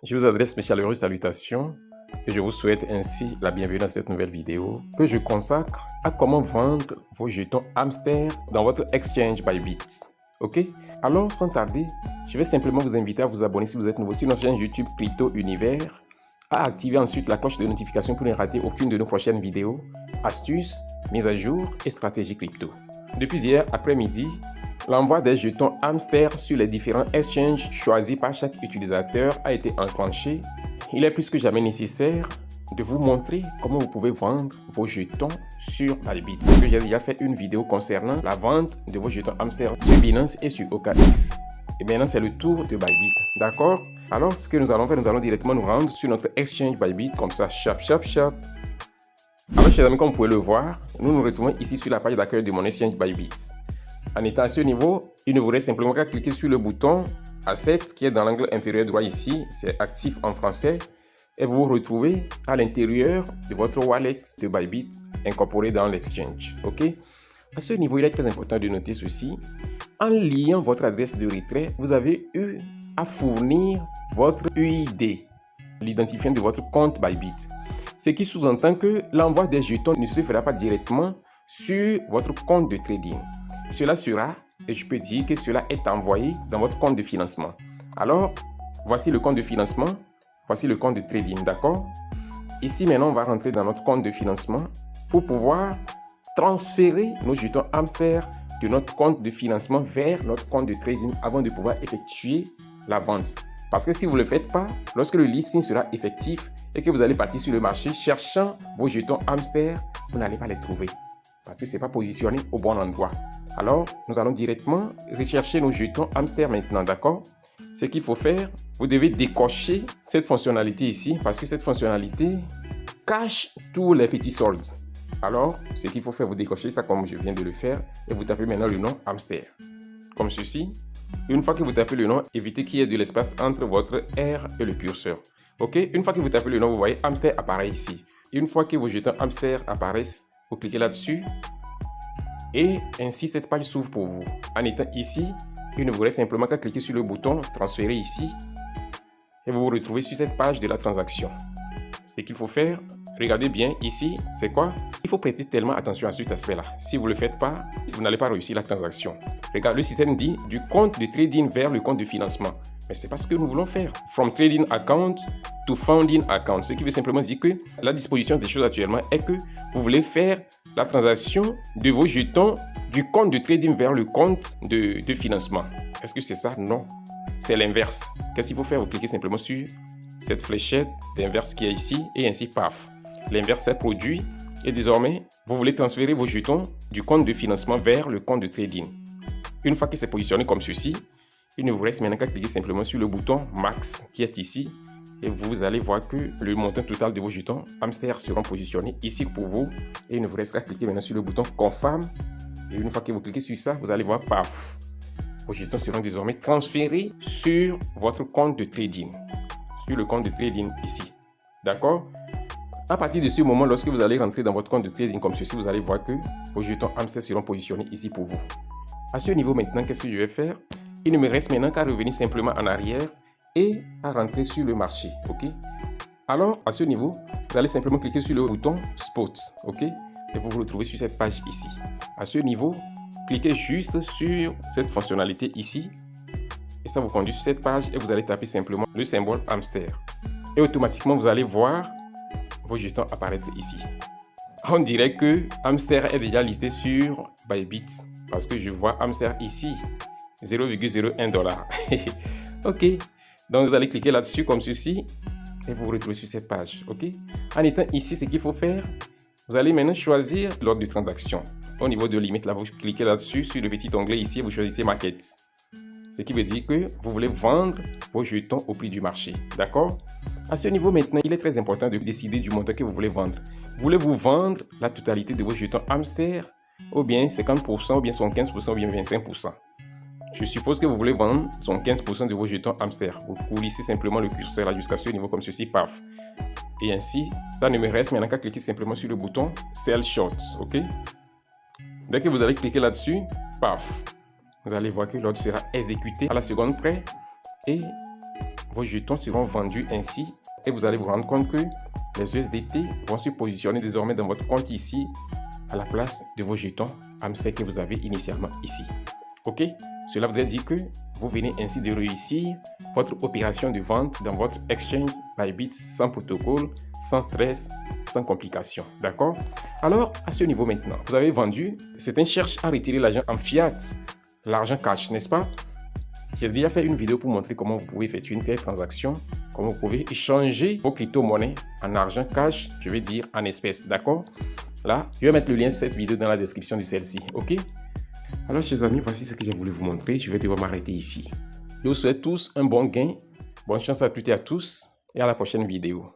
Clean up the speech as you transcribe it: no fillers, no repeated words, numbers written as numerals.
Je vous adresse mes chaleureuses salutations et je vous souhaite ainsi la bienvenue dans cette nouvelle vidéo que je consacre à comment vendre vos jetons hamster dans votre exchange Bybit. Ok? Alors sans tarder, je vais simplement vous inviter à vous abonner si vous êtes nouveau sur notre chaîne YouTube Crypto Univers, à activer ensuite la cloche de notification pour ne rater aucune de nos prochaines vidéos, astuces, mises à jour et stratégies crypto. Depuis hier après-midi, l'envoi des jetons hamster sur les différents exchanges choisis par chaque utilisateur a été enclenché. Il est plus que jamais nécessaire de vous montrer comment vous pouvez vendre vos jetons sur Bybit. J'ai déjà fait une vidéo concernant la vente de vos jetons hamster sur Binance et sur OKX. Et maintenant, c'est le tour de Bybit. D'accord? Alors, ce que nous allons faire, nous allons directement nous rendre sur notre exchange Bybit, comme ça, chap. Alors, chers amis, comme vous pouvez le voir, nous nous retrouvons ici sur la page d'accueil de mon exchange Bybit. En étant à ce niveau, il ne vous reste simplement qu'à cliquer sur le bouton Asset qui est dans l'angle inférieur droit ici, c'est actif en français, et vous vous retrouvez à l'intérieur de votre wallet de Bybit incorporé dans l'exchange. Ok? À ce niveau, il est très important de noter ceci. En liant votre adresse de retrait, vous avez eu à fournir votre UID, l'identifiant de votre compte Bybit. Ce qui sous-entend que l'envoi des jetons ne se fera pas directement sur votre compte de trading. Cela sera, et je peux dire que cela est envoyé dans votre compte de financement. Alors, voici le compte de financement, voici le compte de trading, d'accord? Ici, maintenant, on va rentrer dans notre compte de financement pour pouvoir transférer nos jetons hamster de notre compte de financement vers notre compte de trading avant de pouvoir effectuer la vente. Parce que si vous ne le faites pas, lorsque le listing sera effectif et que vous allez partir sur le marché cherchant vos jetons hamster, vous n'allez pas les trouver. Parce que ce n'est pas positionné au bon endroit. Alors, nous allons directement rechercher nos jetons hamster maintenant, d'accord? Ce qu'il faut faire, vous devez décocher cette fonctionnalité ici parce que cette fonctionnalité cache tous les petits soldes. Alors, ce qu'il faut faire, vous décochez ça comme je viens de le faire et vous tapez maintenant le nom hamster. Comme ceci. Une fois que vous tapez le nom, évitez qu'il y ait de l'espace entre votre R et le curseur. Ok? Une fois que vous tapez le nom, vous voyez hamster apparaît ici. Une fois que vos jetons hamster apparaissent, vous cliquez là-dessus et ainsi cette page s'ouvre pour vous. En étant ici, il ne vous reste simplement qu'à cliquer sur le bouton transférer ici et vous vous retrouvez sur cette page de la transaction. Ce qu'il faut faire, regardez bien ici, c'est quoi? Il faut prêter tellement attention à cet aspect-là. Si vous ne le faites pas, vous n'allez pas réussir la transaction. Regarde, le système dit du compte de trading vers le compte de financement. Mais ce n'est pas ce que nous voulons faire. From trading account to funding account. Ce qui veut simplement dire que la disposition des choses actuellement est que vous voulez faire la transaction de vos jetons du compte de trading vers le compte de financement. Est-ce que c'est ça? Non. C'est l'inverse. Qu'est-ce qu'il faut faire? Vous cliquez simplement sur cette fléchette d'inverse qui est ici et ainsi, paf. L'inverse est produit et désormais, vous voulez transférer vos jetons du compte de financement vers le compte de trading. Une fois que c'est positionné comme ceci, il ne vous reste maintenant qu'à cliquer simplement sur le bouton Max qui est ici et vous allez voir que le montant total de vos jetons hamster seront positionnés ici pour vous et il ne vous reste qu'à cliquer maintenant sur le bouton Confirm et une fois que vous cliquez sur ça, vous allez voir, paf, vos jetons seront désormais transférés sur votre compte de trading, sur le compte de trading ici. D'accord? À partir de ce moment, lorsque vous allez rentrer dans votre compte de trading comme ceci, vous allez voir que vos jetons hamster seront positionnés ici pour vous. À ce niveau maintenant, qu'est-ce que je vais faire? Il ne me reste maintenant qu'à revenir simplement en arrière et à rentrer sur le marché. Ok? Alors, à ce niveau, vous allez simplement cliquer sur le bouton Spot. Ok? Et vous vous retrouvez sur cette page ici. À ce niveau, cliquez juste sur cette fonctionnalité ici. Et ça vous conduit sur cette page et vous allez taper simplement le symbole hamster. Et automatiquement, vous allez voir vos jetons apparaître ici. On dirait que hamster est déjà listé sur Bybit parce que je vois hamster ici, 0,01 $. Ok, donc vous allez cliquer là-dessus comme ceci et vous vous retrouvez sur cette page. Ok, en étant ici, ce qu'il faut faire, vous allez maintenant choisir l'ordre de transaction. Au niveau de limite, là, vous cliquez là-dessus sur le petit onglet ici et vous choisissez Market. Ce qui veut dire que vous voulez vendre vos jetons au prix du marché. D'accord? À ce niveau maintenant, il est très important de décider du montant que vous voulez vendre. Voulez-vous vendre la totalité de vos jetons hamster ou bien 50% ou bien 75% ou bien 25%? Je suppose que vous voulez vendre 15% de vos jetons hamster. Vous coulissez simplement le curseur là jusqu'à ce niveau comme ceci, paf. Et ainsi, ça ne me reste maintenant qu'à cliquer simplement sur le bouton Sell Short. Ok? Dès que vous allez cliquer là-dessus, paf. Vous allez voir que l'ordre sera exécuté à la seconde près et vos jetons seront vendus ainsi et vous allez vous rendre compte que les USDT vont se positionner désormais dans votre compte ici à la place de vos jetons Hamster que vous avez initialement ici. Ok? Cela voudrait dire que vous venez ainsi de réussir votre opération de vente dans votre exchange Bybit sans protocole, sans stress, sans complications. D'accord? Alors, à ce niveau maintenant, vous avez vendu, certains cherchent à retirer l'argent en fiat, l'argent cash, n'est-ce pas? J'ai déjà fait une vidéo pour montrer comment vous pouvez effectuer une telle transaction, comment vous pouvez échanger vos crypto-monnaies en argent cash, je veux dire en espèces, d'accord? Là, je vais mettre le lien de cette vidéo dans la description de celle-ci, ok? Alors, chers amis, voici ce que j'ai voulu vous montrer. Je vais devoir m'arrêter ici. Je vous souhaite tous un bon gain. Bonne chance à toutes et à tous et à la prochaine vidéo.